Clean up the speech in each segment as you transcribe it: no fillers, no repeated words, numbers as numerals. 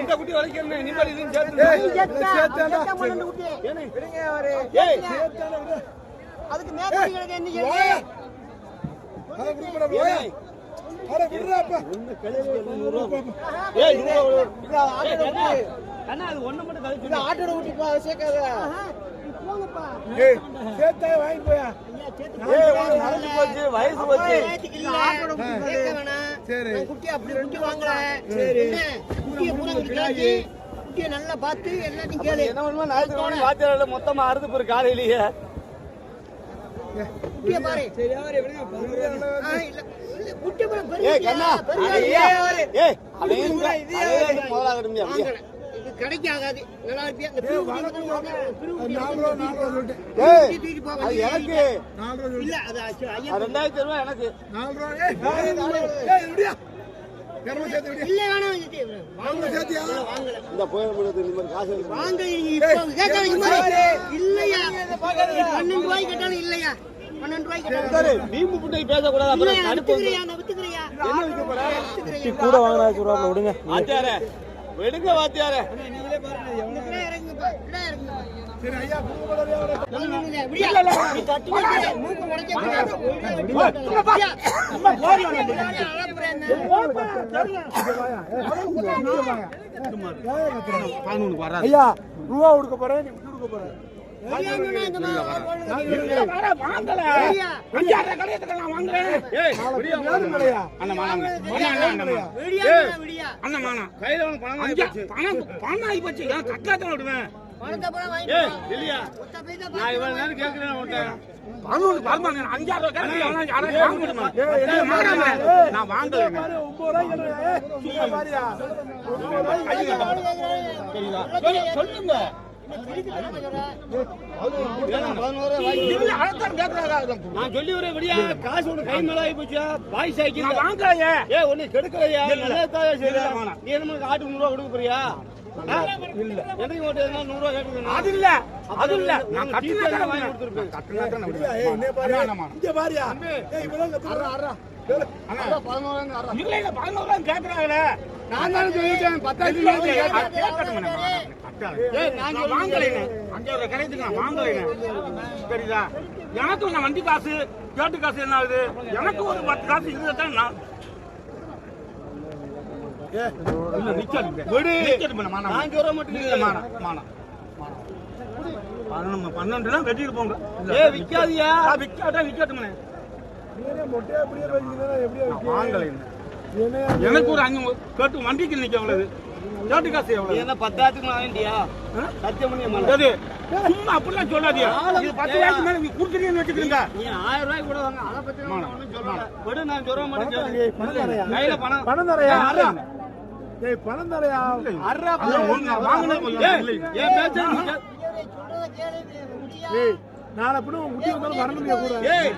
இந்த குட்டி வளைக்கிறேன் நிம்மதி அதுக்கு மேற்கொண்டு என்ன ஆட்டோட ஊட்டி சேர்க்காத வாங்கி போயா வயசு போச்சு குட்டி அப்படி குட்டி வாங்கல குட்டியை நல்லா பார்த்து எல்லாத்தையும் கேளு. என்ன பண்ணுமா ஞாயிற்றுக்கிழமை வாத்தியாரில் மொத்தமா அறுத்து போற காலையிலேயே குட்டியை பாரு. கிடைக்காது நல்லா இருப்பியா இல்ல அது 2000 ரூபாய் எனக்கு இல்ல வேணாம் இந்த போயிட காசு வாங்க இல்லையா 12 ரூபாய் கேட்டாலும் இல்லையா 12 ரூபாய் கேட்டாலும் வீம்பு புட்டை பேசக்கூடாது அப்புறம் வித்துக்கிறியா என்ன விற்க போற கூட வாங்கினா சொல்றாங்க விடுங்க வாத்தியாரே விடுங்க வாத்தியாரே சரி ஐயா ஐயா ரூபா கொடுக்க போறேன் நீ கொடுக்க போறேன் சொல்லுங்க நான் சொல்லி வரேன் விடியா காசு ஒண்ணு கை மேல ஆகி போச்சு பாய் சைக்கிள் வாங்கலையே ஒண்ணு கெடுக்கலையா நீ என்ன ஆட்டுக்கு 100 ரூபா கொடுக்க போறியா இல்ல எனக்கு ஓட்டு 100 ரூபா கேட்டு அது இல்ல நான் கட்டில வாங்கி கொடுத்துருப்பேன் கேக்குறாங்களே நான் தானே சொல்லிட்டேன் 10,000 எனக்கு வண்டி காசு கேட்டு காசு என்ன ஆகுது எனக்கு ஒரு 10 காசு இதுதான் நான் வெட்டிட்டு போங்க விக்காதியா விக்காட்டா விக்கட்டுமே எனக்கு ஒரு 5 கேட்டு வண்டிக்கு நிக்க எவ்வளவு கேட்டு காசு எவ்வளவு என்ன 10,000 வாங்கிட்டியா சத்தியம் பண்ணி சும்மா அப்படிலாம் சொல்லாதியா இது 10,000 மேல நீ குடுக்குறீன்னு வச்சுக்கிறீங்க நீ 1000 ரூபாய் கூட வாங்க அத பத்தி ஒண்ணும் சொல்லல விடு நான் சொல்ற மாட்டேன் கையில பணம் தரையா ஏய் பணம் தரையா அறா வாங்குனே ஏன் பேச்ச ஏய் நாளை பின்ன உன் குட்டி வந்தாலும் வரணுமே கூட ஏய்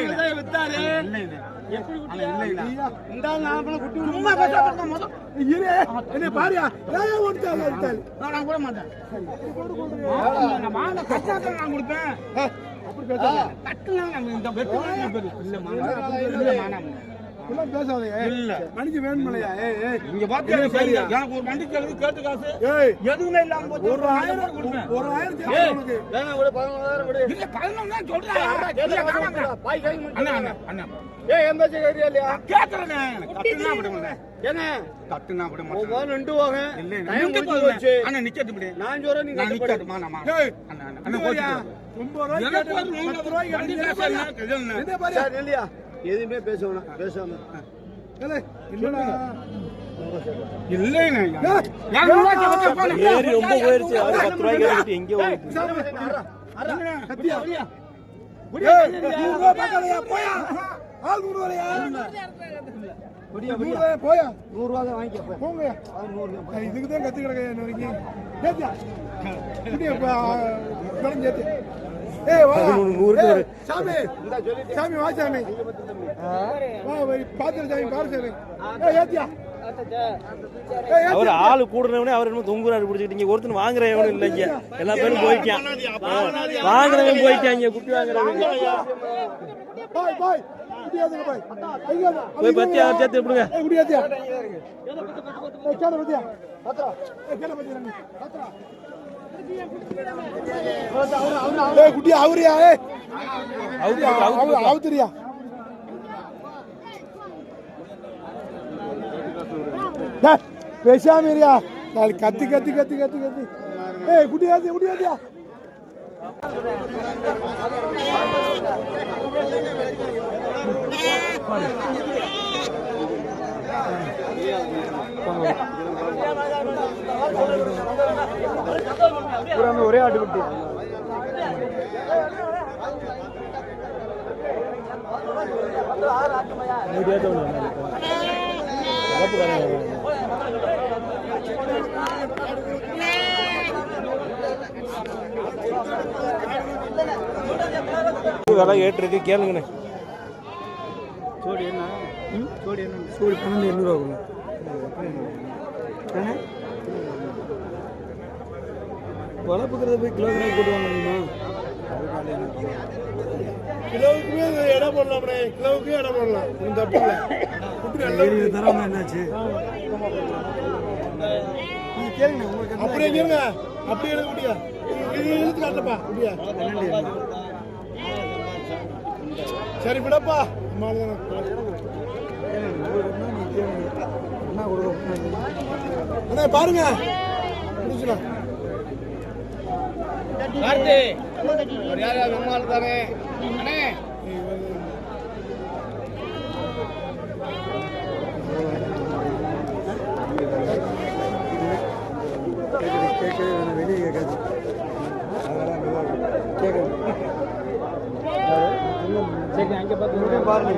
இவன் வித்தாரு எப்படி இல்ல இந்த நான் குட்டி சும்மா பேசாத மொத இரு என்ன பாரியா ஏய் ஓடிட்டாங்க நான் கூட மாட்டேன் நான் வாங்க கட்டாத நான் கொடுப்பேன் அப்படி பேசாத கட்டலாம் இந்த வெட்டு இல்ல மானா எல்லாம் பேசாதே இல்ல மணிக்கு வேணுமலையா ஏய் இங்க பாத்தியா எனக்கு ஒரு வண்டிக்கு கேட்டு காசு ஏய் எதுவுமே இல்லாம போச்சு ஒரு 1000 கொடுப்பேன் ஒரு 1000 தேவை உனக்கு வேணா ஒரு 11,000 விடு இல்ல 11 தான் சொல்றா பாய் கை அண்ணா ஏய் எம்பேஜ் ஏரியா இல்லையா கேக்குறேனே கட்டுனா விடுங்க என்ன கட்டுனா விட மாட்டேன் ஓ ரெண்டு வாங்க இல்ல டைம் போச்சு அண்ணா நிக்கட்டு விடு நான் சொல்றேன் நீ நிக்கட்டு மாமா ஏய் அண்ணா போச்சு 9 ரூபாய் எனக்கு ஒரு 10 ரூபாய் வண்டி காசு என்ன பாரு சார் இல்லையா எதுமே பேசணும் பேசாம இல்ல இல்லடா இல்லைனே ஏறி ரொம்ப போயிருச்சு அது 10 ரூபாய் கேட்டு எங்க ஓடுது கத்தியா புடியா 100 ரூபாய் பக்கலையா போயா ஆள் 100 ரூபாயா புடியா போயா 100 ரூபாய் தான் வாங்கிக்க போங்க 100 இதுக்கு தான் கத்து கிடக்க என்ன வரைக்கும் கேட்டியா புடியா பணம் கேட்டு ஏய் வா 100 சாமி சாமி வா சாமி வா பாத்திர சாமி பாரு சாமி ஏய் ஏத்தியா அவர் ஆளு கூடுறவனே அவர் என்ன தொங்குறாரு பிடிச்சிக்கிட்டீங்க ஒருத்தன் வாங்குறவனும் இல்லைங்க எல்லா பேரும் போய்க்கான் வாங்குறவன் போய்க்காங்க குட்டி வாங்குறவங்க பாய் பாய் குடியாதுங்க பாய் போய் பத்தியா சேர்த்து விடுங்க. குடியாதியா கேட பத்தியா பத்ரா கேட பத்தியா பத்ரா குட்டியா அவரியா அவுத்துறியா பேசாமரியா கத்தி கத்தி கத்தி கத்தி கத்தி குட்டியாதியா குட்டியாதியா ஒரே ஆட்டு குட்டி விலை ஏற்றிருக்கு கேளுங்கண்ணே. சோடி என்ன சோடி என்ன சோடி 12,800 கொடுங்க. வளர்ப்புக்கிறத போய் கிலோகிராம் போட்டு வாங்கணுமா? கிலோவுக்குமே இடம் போடலாம், கிலோவுக்கே இடம் போடலாம். ஒன்றும் தப்பு இல்லை. தரமா என்னாச்சு கேளுங்க. அப்படியே கேளுங்க, அப்படியே எடுக்க முடியா? இழுத்து காட்டப்பா முடியா? சரி விடப்பா. அண்ணா பாருங்க தானே வெளியே கேட்காது கேட்காது. சரி அங்கே பார்த்து பாருங்க.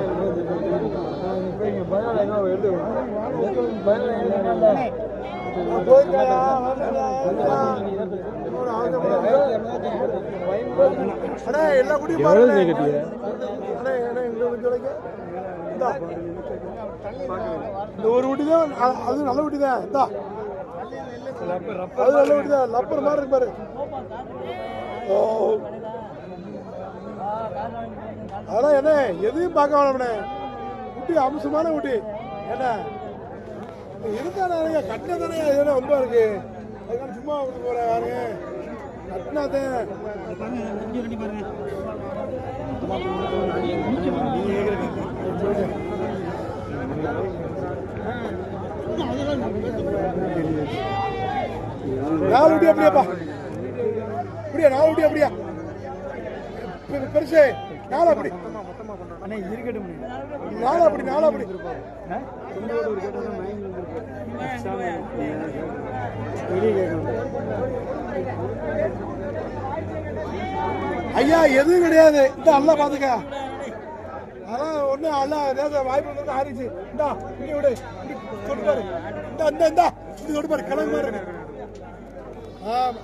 எல்லா குடியும் இந்த ஒரு குட்டி தான், அது நல்ல குட்டி தான். அது நல்ல குட்டி தான், லப்பர் மாதிரி இருக்கு பாரு. அதான் என்ன எதையும் பார்க்க வேணாம்ண்ணே. குட்டி அம்சமான குட்டி என்ன இருந்தா கட்டினா தானே அது ரொம்ப இருக்கு. அதுக்கான சும்மா போற பாருங்க கட்டினாதான். நாலு குட்டி அப்படியாப்பா? அப்படியா? நாலு குட்டி அப்படியா? பெருசு நாலு அப்படி இருக்கட்டும். நாலு அப்படி நாலு அப்படி ஐயா எதுவும் கிடையாது. இந்த அல்ல பாத்துக்க. அதான் ஒண்ணு அல்ல வாய்ப்பு ஆரிச்சு. இந்தா இங்க விடு தொட்டு பாரு. இந்த இந்த இந்த இது தொட்டு பாரு. கிழங்கு மாதிரி இருக்கு. ஆமா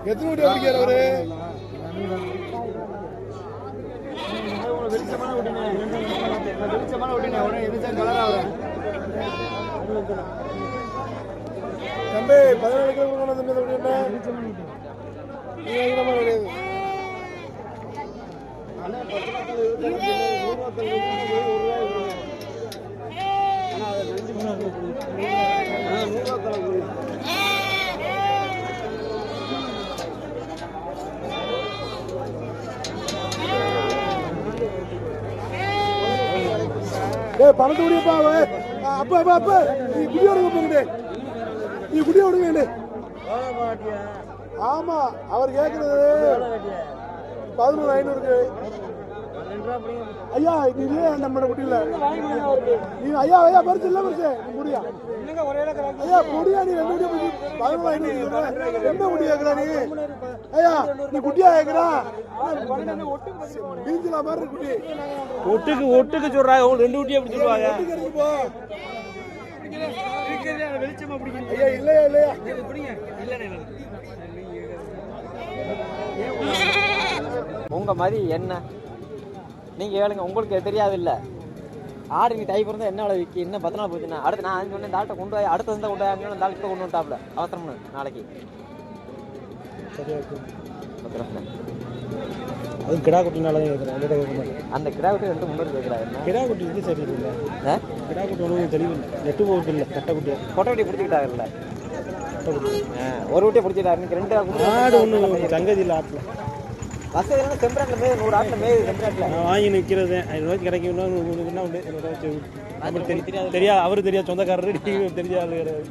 எத்தனை குட்டி அடிக்கிறார் அவரு? வெளிச்சமான விட்டுனே வெளிச்சமான விட்டுனே உடனே எதிர்த்து கலர் ஆகுறேன் தம்பி. 14 கிலோ தம்பி கிடையாது. பணத்தை முடியப்பா. அப்பா அப்பா அப்பா நீ குடியோட போங்க. நீ குடியோட வேண்டு. ஆமா அவர் கேட்கறது 11,500. ஐயா இது இல்லையா நம்ம குட்டியில நீ ஐயா ஐயா பரிசு இல்ல பரிசு முடியா ஐயா முடியா? நீ 2 குட்டி 11,500 என்ன குட்டி கேட்கற நீ? ஐயா நீ குட்டியா கேட்கறா? பீஞ்சிலா மாதிரி குட்டி ஒட்டுக்கு ஒட்டுக்கு சொல்றாங்க. 2 குட்டி அப்படி சொல்லுவாங்க. ஐயா இல்லையா இல்லையா? உங்க மாதிரி என்ன நீங்க கேளுங்க. உங்களுக்கு தெரியாது இல்ல ஆடு நீ தை பிறந்தா என்ன விலை விற்கி இன்னும் 10 நாள் போச்சுன்னா அடுத்து நான் சொன்னேன் இந்த ஆட்டை கொண்டு போய் அடுத்த இருந்தா கொண்டு போய் டாக்டர் கொண்டு வந்துட்டாப்ல அவசரம்னு நாளைக்கு. கேட்குறேன். அதுவும் கிடா குட்டினால தான் கேட்குறேன். என்கிட்ட கேட்க மாட்டேன். அந்த கிடா குட்டி 2 கேட்குறாங்க. கிடா குட்டி இது சரி இல்லை. கிடா குட்டி ஒன்றும் தெளிவில்லை. நெட்டு போட்டு இல்லை. கட்டை குட்டியா கொட்டை குட்டி பிடிச்சிக்கிட்டாங்கல்ல. ஒரு குட்டியை பிடிச்சிட்டாரு. இன்னைக்கு 2 ஆடு ஒன்றும் சங்கதி இல்லை. ஆட்டில் வசதி இல்லைன்னா செம்பராட்டில் மேய் 100 ஆட்டில் மேய் செம்பராட்டில் நான் வாங்கி நிற்கிறது 500 கிடைக்கும். என்ன உண்டு 200 தெரியாது. அவரு தெரியாது. சொந்தக்காரரு தெரியாது கிடையாது.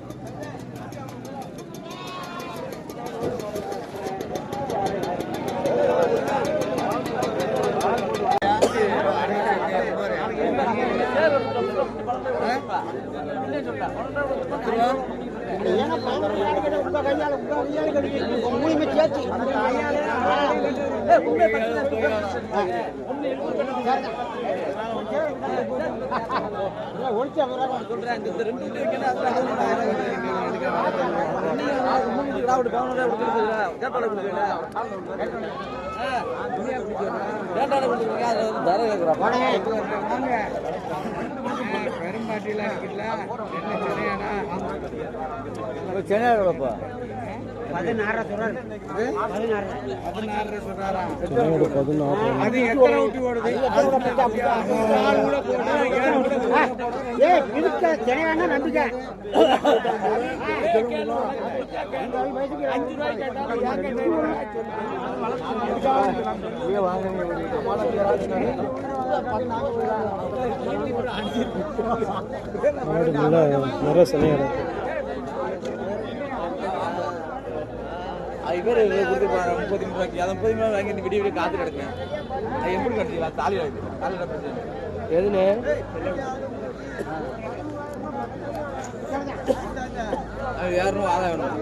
நிறைய சிலைகள் பேர் கொடுத்து 33 ரூபாய்க்கு அதை 30 ரூபாய் வாங்கி விடிய விடிய காத்து கிடக்கேன். அது எப்படி கட்டிக்கலாம்? தாலி எதுல அது 200 ரூபா ஆதாயம் வேணும்.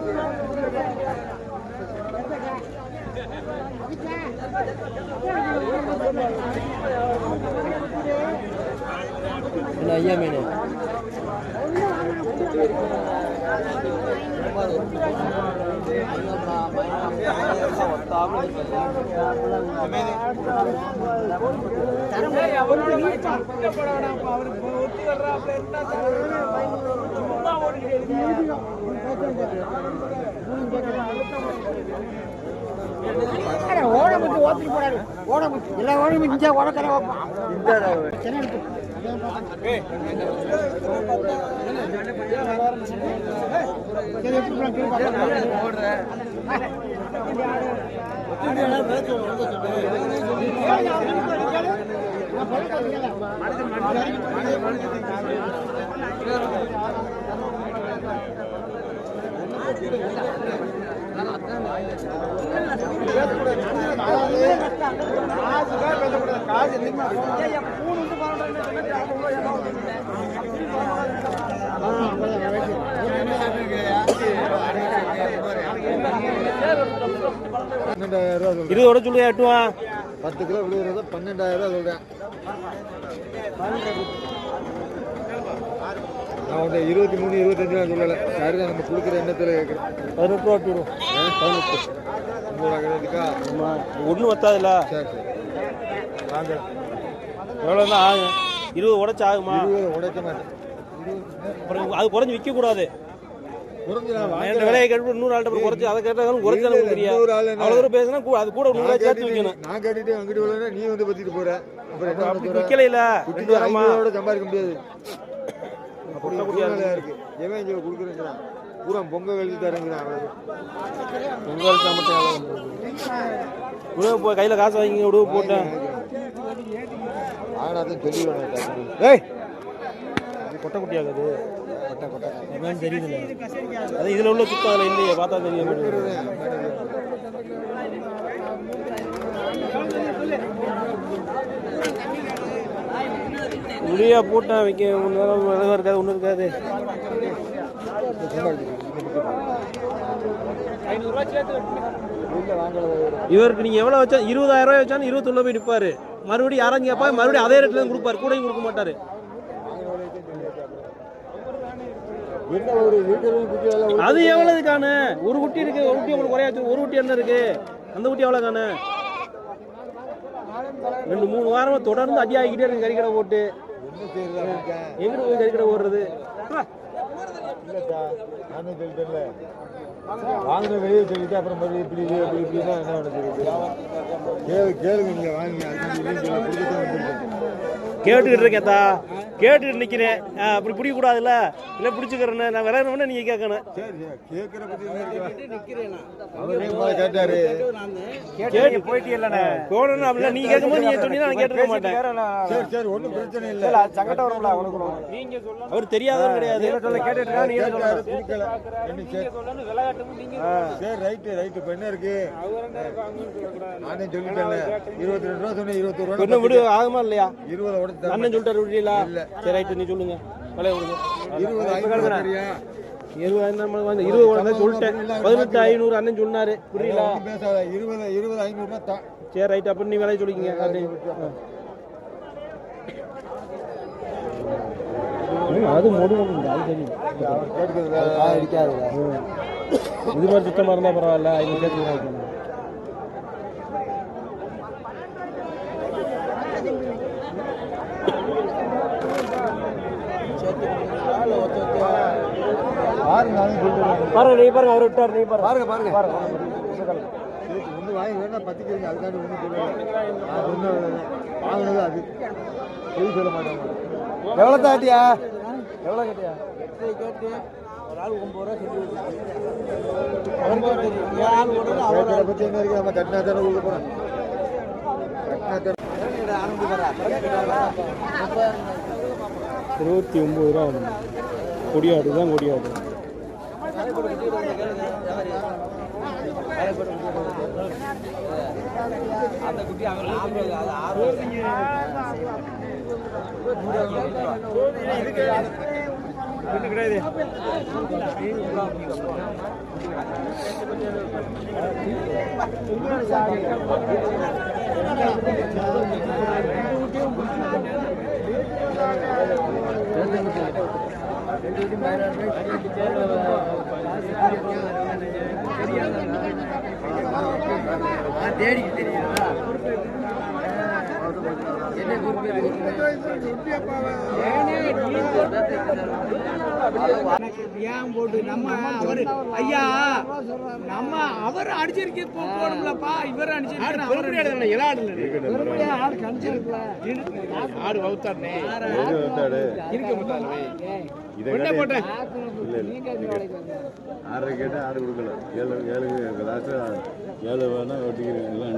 ஐயா மீன் ஓடமுச்சு ஓத்திட்டு போறாரு. ஓடமுச்சு எல்லா ஓடமும் இங்கே ஓடக்கரை இருபது சொல்லுங்க. எட்டுவா 10 கிலோ விழுகிறது 12,000 சொல்றேன். நான் வந்து 23, 25 சொல்லலை. சரிதான், நம்ம கொடுக்குற எண்ணத்தில் கேட்குறேன். 18 ரூபா விட்டுடும். 18 கிடையாதுக்கா. ஒன்றும் வத்தாதுல்ல. சரி சரி வாங்க. எவ்வளோ தான் ஆகும்? 20 உடைச்சு ஆகுமா? 20 உடைக்க மாட்டேன். அப்புறம் அது குறைஞ்சி விற்கக்கூடாது. குறைஞ்சிடலாம். என்ற விலையை கேட்டு 100 ஆள்கிட்ட குறைச்சி அதை கேட்டாலும் குறைச்சாலும் தெரியாது. அவ்வளோ தூரம் பேசினா அது கூட 100 சேர்த்து வைக்கணும். நான் கேட்டுட்டு அங்கிட்டு வரல, நீ வந்து பத்திட்டு போற. அப்புறம் என்ன அப்படி விற்கல இல்ல சம்பாதிக்க முடியாது. இருக்கு எவன் இங்க கொடுக்குறேங்கிறான். பூரா பொங்கல் எழுதி தரேங்கிறான். உணவு போய் கையில் காசு வாங்கி உணவு போட்டேன். ஆனாதான் சொல்லி கொட்டை குட்டி ஆகுது. என்னன்னு தெரியுதுல்ல. அது இதில் உள்ள சுத்தம் அதில் இல்லையே, பார்த்தா தெரியும். முடியா போட்டேன் வைக்க. ஒன்றும் இருக்காது, ஒன்றும் இருக்காது. இவருக்கு நீங்க எவ்வளவு வச்சா 20,000 ரூபாய் வச்சாலும் 21 போய் நிற்பாரு. மறுபடியும் யாராச்சும் கேட்பா, மறுபடியும் அதே ரேட்ல தான் கொடுப்பாரு. கூடையும் கொடுக்க மாட்டாரு. அது எவ்வளவு காணு? ஒரு குட்டி இருக்கு. ஒரு குட்டி உங்களுக்கு குறையாச்சு. ஒரு குட்டி என்ன இருக்கு? அந்த குட்டி எவ்வளவு காணு? 2-3 வாரமா தொடர்ந்து அடி ஆகிக்கிட்டே இருக்கு கறிக்கடை போட்டு. எங்கிட்ட போய் கறிக்கடை ஓடுறது? இல்லத்தா நானும் சொல்லிட்டேன்ல வாங்கின வெளியே சொல்லிட்டு அப்புறம் மறுபடியும் இப்படி இப்படின்னா என்ன பண்ணுறது கேளுங்க நீங்கள் வாங்கி கேட்டுக்கிட்டு இருக்கேன்தா கேட்டுக்கிட்டு நிற்கிறேன் அப்படி பிடிக்க கூடாதுல்ல இல்லை பிடிச்சிக்கிறேன்னு நான் விளையாடணும்னு நீங்கள் கேட்கணும். சரி சரி கேட்குற பற்றி அவரே கேட்டாரு கேட்டு போயிட்டே போகணும் அப்படின்னா நீ கேட்கும்போது நீங்க சொன்னீங்கன்னா நான் கேட்டுக்க மாட்டேன். சரி சரி ஒன்றும் பிரச்சனை இல்லை சங்கடம் வரும்ல அவனுக்கு. அவர் தெரியாதவர் கிடையாது. சரி ரைட்டு ரைட்டு இப்போ என்ன இருக்கு நானே சொல்லிட்டேன் 22 ரூபா சொன்னேன் 21 ரூபா விடு ஆகுமா இல்லையா 20 உடச்சு அண்ணன் சொல்லிட்டாரு விடுறீங்களா? சரி ரைட்டு நீ சொல்லுங்க விலைய விடுங்க 20 சரியா 20 சொல்லிட்டேன் 18,500 அண்ணன் சொன்னாரு புரியல பேசாத 20 500 தான். சரி ரைட் அப்ப நீ விலைய சொல்லிக்கங்க. அது மொடு அடிக்காது இது மாதிரி சுத்தமா இருந்தா பரவாயில்ல. 500 சேர்த்து பாருங்க நீ பாருங்க அவர் விட்டார். நீ பாருங்க பாருங்க பாருங்க ஒன்று வாங்கி வேணா பத்திக்கிறீங்க அதுக்காண்டி ஒன்றும் சொல்லல வாங்கினது அது எதுவும் சொல்ல மாட்டாங்க. எவ்வளோ தாட்டியா எவ்வளோ கேட்டியா? கேட்டு ஒரு ஆள் 9 ரூபா பற்றி என்ன இருக்கு நம்ம கட்டினா தானே உள்ள போகிறோம் கட்டினா 29 ரூபா வந்து கொடியாடு தான் கொடியாடு. அந்த குட்டி அவங்க கிடையாது. ஏன் போட்டு நம்ம அவரு ஐயா நம்ம அவர் அடிச்சிருக்க போடும்லப்பா இவர் ஆடு வவுத்தாடுனே ஆறு கேட்டா ஆறு கொடுக்கல 7 லாஸ்ட் 7 வேணா ஒட்டிக்கிறீங்களா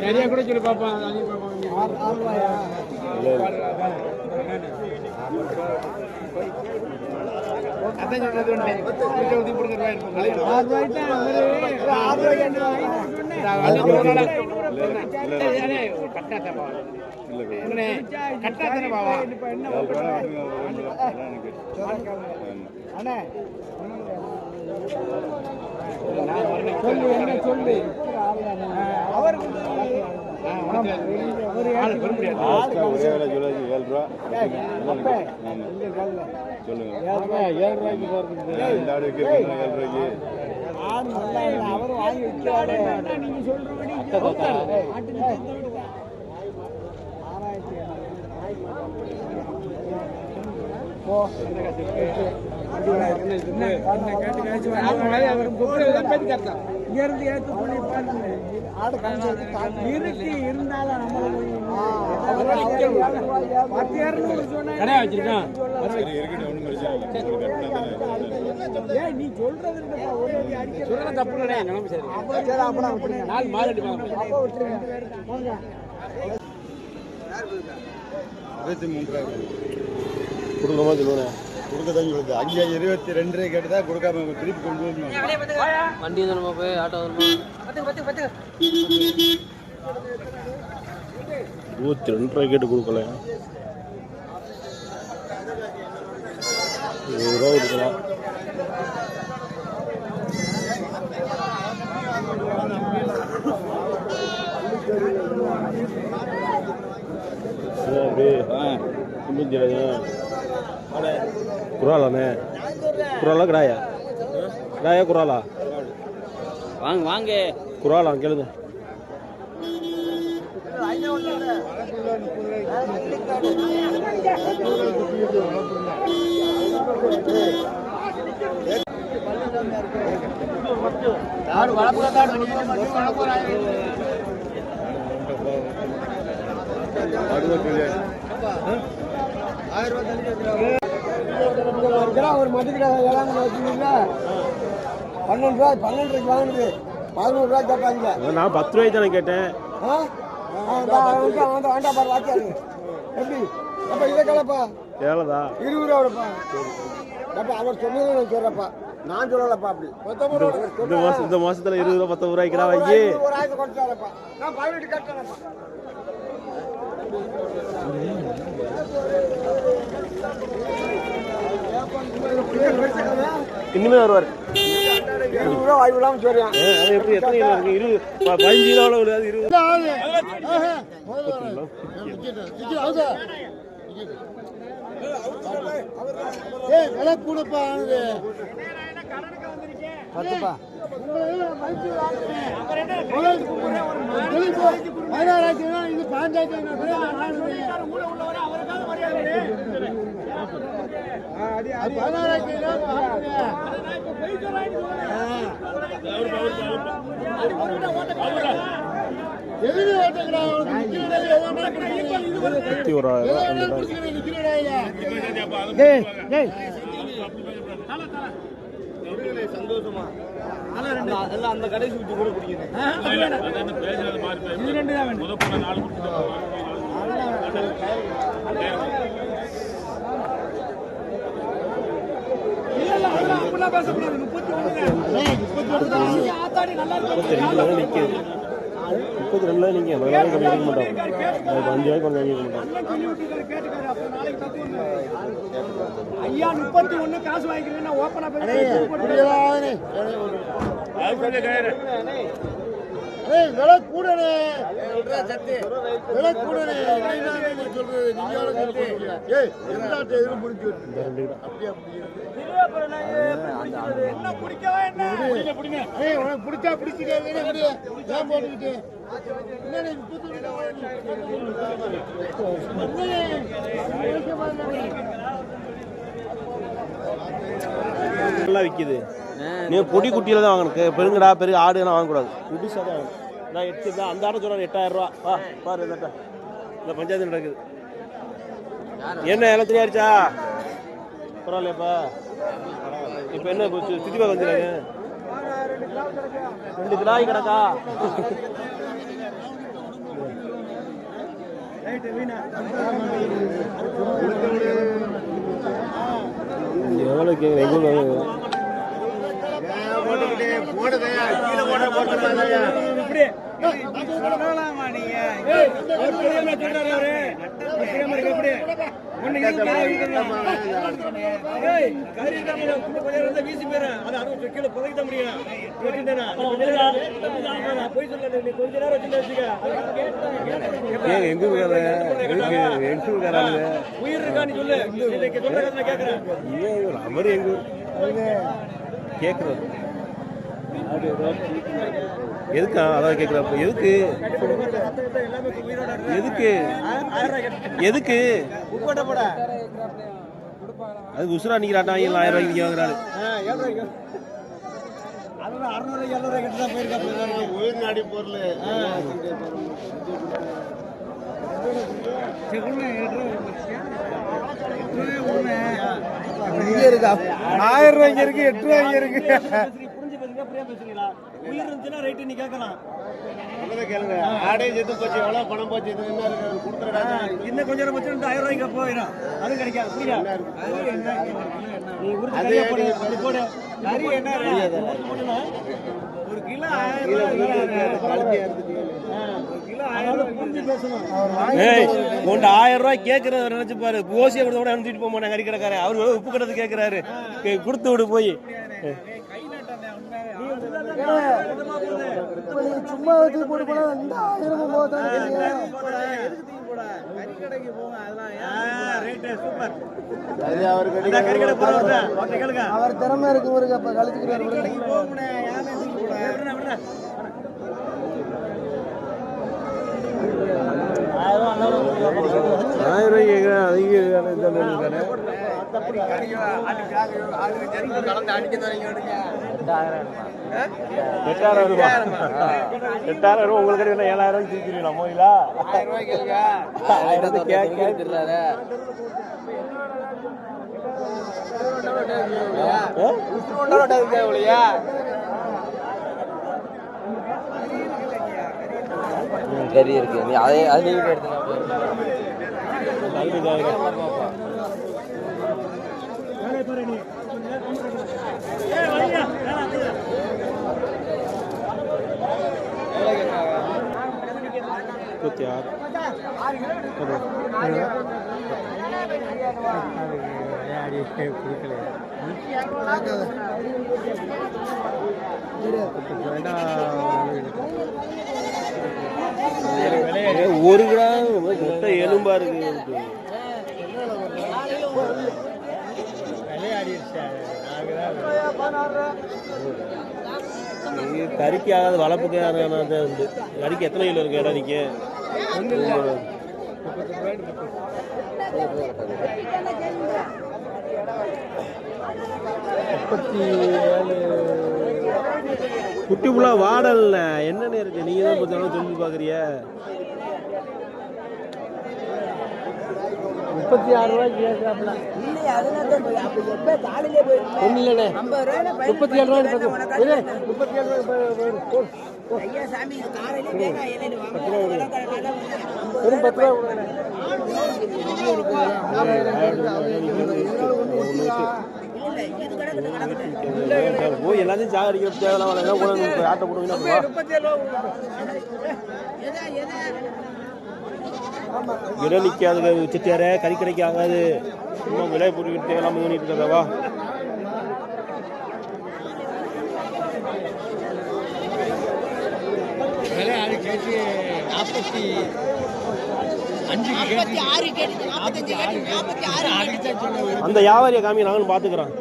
நிறைய கூட சொல்லி பார்ப்பான். சொல்லு என்ன சொல்லு அவர் அவரும் வாங்கி வச்சாரு. நீங்க சொல்றபடி இருந்தாலும் நீ சொல்றது தப்பு கொடுக்கமா சொல்லுவேன் கொடுக்கதான் சொல்லுது. அங்கே 22 கேட்டுதான் கொடுக்காம திருப்பி கொண்டு வரணும். வண்டி தானே போய் ஆட்டோ வருமா 22 ரூபாய் கேட்டு கொடுக்கல 20 ரூபா கொடுக்கலாம். குராலாண்ணே குராலா கிடாயா கிடாயா குராலா வாங்க வாங்க குராலா கேளுங்க ஒரு மதிக்கிற ஏழாம் வச்சுருந்தீங்களா 12 ரூபாய் 12 வாங்குது 11 ரூபாய் கேட்பாங்க. நான் 10 ரூபாய்க்கு தானே கேட்டேன். வேண்டாம் பாரு வாக்கியாரு எப்படி அப்ப இதை கலப்பா எவ்வளோதா 20 ரூபா விடப்பா. அப்ப அவர் சொன்னது நான் சொல்றப்பா, நான் சொல்லலப்பா. அப்படி இந்த மாசத்துல 20 ரூபா 19 ரூபாய்க்கு வாங்கி ஒரு ஆயிரத்தை கொடுத்தாரப்பா. நான் 18 கட்டணப்பா. இன்னுமே வருவார். 20 ரூபா வாங்கி விடாம சொல்றேன். அது எப்படி எத்தனை கிலோ இருக்கு? 15 கிலோவில் விடாது 20. விலை கூடப்பா பத்துப்பா 16,000 இது 15,000. சந்தோஷமா அந்த கடைசி விட்டு கூட பிடிக்குது. ஐயா 31 காசு வாங்கிக்கிறீங்கன்னா ஓப்பனா விலை கூடனே விலை கூடனே சொல்றது பிடிச்சா பிடிச்சிட்டு போட்டுக்கிட்டு நல்லா விற்கிது. நீ பொடி குட்டியில தான் வாங்கணும். பெருங்கடா பெரிய ஆடுலாம் வாங்கக்கூடாது. புதுசாக தான் வாங்கணும். நான் 8 தான் அந்த ஆடை சொல்கிறேன் 8000 ரூபா. பாரு இந்த பஞ்சாயத்து நடக்குது. என்ன எல்லாம் தெரியாச்சா? பரவாயில்லையாப்பா. இப்போ என்ன போச்சு? சுற்றி பார்க்க வந்துடுறாங்க. 2 கிலாய் கிடக்கா? எவ்வளோ கேட்குறேன்? எங்கே கேட்குறது எதுக்கா? அதான் கேட்குறப்ப எதுக்கு எதுக்கு எதுக்கு அது உசுரா நிற்கிறாட்டா? 1000 ரூபாய்க்கு வாங்குறாரு. உயிர்நாடி பொருள் 1000 ரூபாய்க்கு இருக்கு, 8 ரூபாய்க்கு இருக்கு. உயிர் இருந்துச்சுன்னா ரைட்டு நீ கேட்கலாம். கேளுங்க, ஆடே செத்து போச்சு, எவ்வளவு பணம் போச்சு, இது என்ன இருக்கு கொடுத்துறா? இன்னும் கொஞ்சம் நேரம் 1000 ரூபாய்க்கு போயிடும். அதுவும் கிடைக்காது. புரியா? நீ அதே போடு கறி என்ன ஒரு கிலோ 1000 ரூபாய் கேட்கறத நினைச்சு பாரு. ஓசியை கொடுத்த கூட அனுப்பிட்டு போக மாட்டேன் கறி கடைக்காரன். அவரு உப்பு கடத்து கேட்கிறாரு. கொடுத்து விடு போய். சும்மா போட்டு போனா இந்த 1000 அவர் திறமை இருக்கு ஒரு கழிச்சுக்கிறார். 1000 ரூபாய்க்கு கேட்குறேன், அதிகம் எட்டாயிரம் ரூபாய். 8000 ரூபாய் உங்களுக்கு 7000 ரூபாய்க்கு தூக்கிடுவீங்களா மோயிலா? 1000 ரூபாய் கேளுங்க. 1000 கேட்கிறாரு. கறி இருக்கு, நீ அதே அது நீங்க ஒரு கிராம் மொட்டை எலும்பா இருக்கு. கறிக்கு ஆகாத வளர்ப்புக்கு உண்டு. கறிக்கு எத்தனை கிலோ இருக்கு இடம் நிக்க? குட்டி புள்ளா வாடல்ல என்னன்னு இருக்கு? நீங்க தான் கொஞ்சம் சொல்லி பாக்குறிய. 36 ரூபாய்க்கு கேட்கறாப்ல. ஒண்ணு இல்லண்ணே, 37 ரூபாய் 37 ரூபாய் வெறும் 10 ரூபாய் போய் எல்லாத்தையும் சாகடிக்க தேவையில்லாம் ஆட்டை போடுவீங்கன்னா இடம் நிற்காது. செட்டியார கறி கடைக்கு ஆகாது. சும்மா விலை போட்டுக்கிட்டு தேவையில்லாம பண்ணிட்டு இருக்காதவா? அந்த வியாபாரியை காமிக்க நானும் பாத்துக்கிறேன்.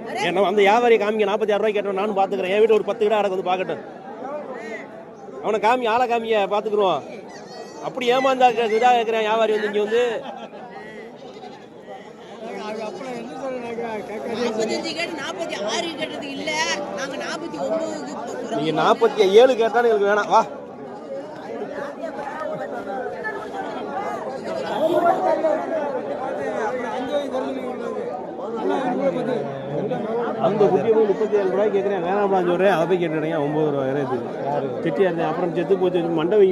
அந்த வியாபாரியை காமிக்க 46 ரூபாய் கேட்டோம், நானும் பாத்துக்கிறேன். என் வீட்டு ஒரு 10 கிட்ட அடக்கு வந்து பாக்கட்டும். அவனை காமி, ஆளை காமிய பாத்துக்கிறோம். அப்படி ஏமாந்தா இதா கேட்கிறேன் வியாபாரி வந்து இங்க வந்து. நீங்க 47 கேட்டாலும் எங்களுக்கு வேணாம். வா, அந்த குட்டியை போய் 37 ரூபாய் கேட்குறேன், வேணாம்லாம் சொல்கிறேன். அதை போய் கேட்டுறீங்க 9 ரூபாய் இருக்குது. செட்டியா இருந்தேன், அப்புறம் செத்து போச்சு மண்டை வை.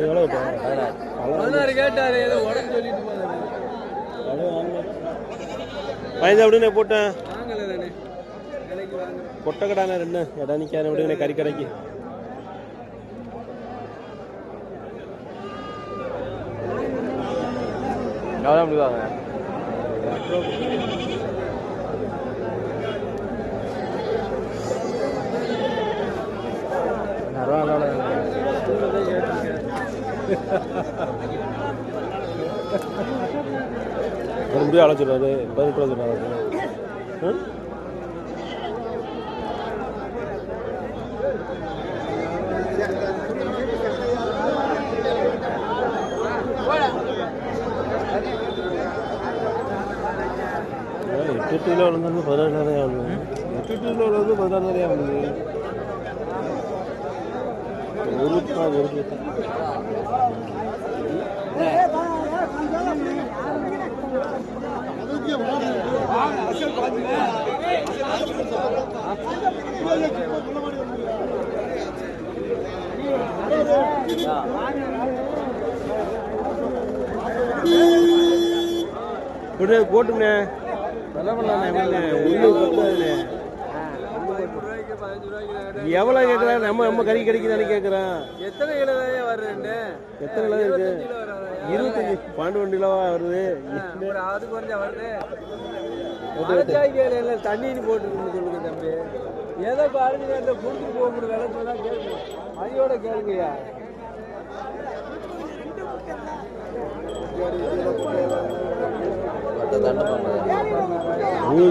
எவ்வளோ 16 கேட்டாரு, ஏதோ உடம்பு சொல்லிட்டு போனாரு. பயந்து அப்படின்னு போட்டேன். கொட்டை கடான 2 இடம் நிற்காது விடுங்க கறி கடைக்கு. எவ்வளோ முடிவாங்க? மறுபடியும் அழைச்சிடுறாரு. 18 ரூபா சொல்றாரு. எட்டு கிலோ வந்து 16,000 ஆகுது. 8 கிலோ வந்து 16,000 ஆகுது. ஒரு போட்டுங்க எவ்வளோ கேட்குறேன்? நம்ம கறி கிடைக்குதானே கேட்குறேன். எத்தனை கிலோ வருது? எத்தனை கிலோ இருக்கு? 25 12 கிலோவா வருது. அது கொஞ்சம் வருது. தண்ணின்னு போட்டு சொல்லுங்க தம்பி. ஏதோ பாருங்க, இந்த புடிச்சிட்டு போக முடியும் வேலை சொன்னா கேட்கு. அதையோட கேளுங்கய்யா. தண்டை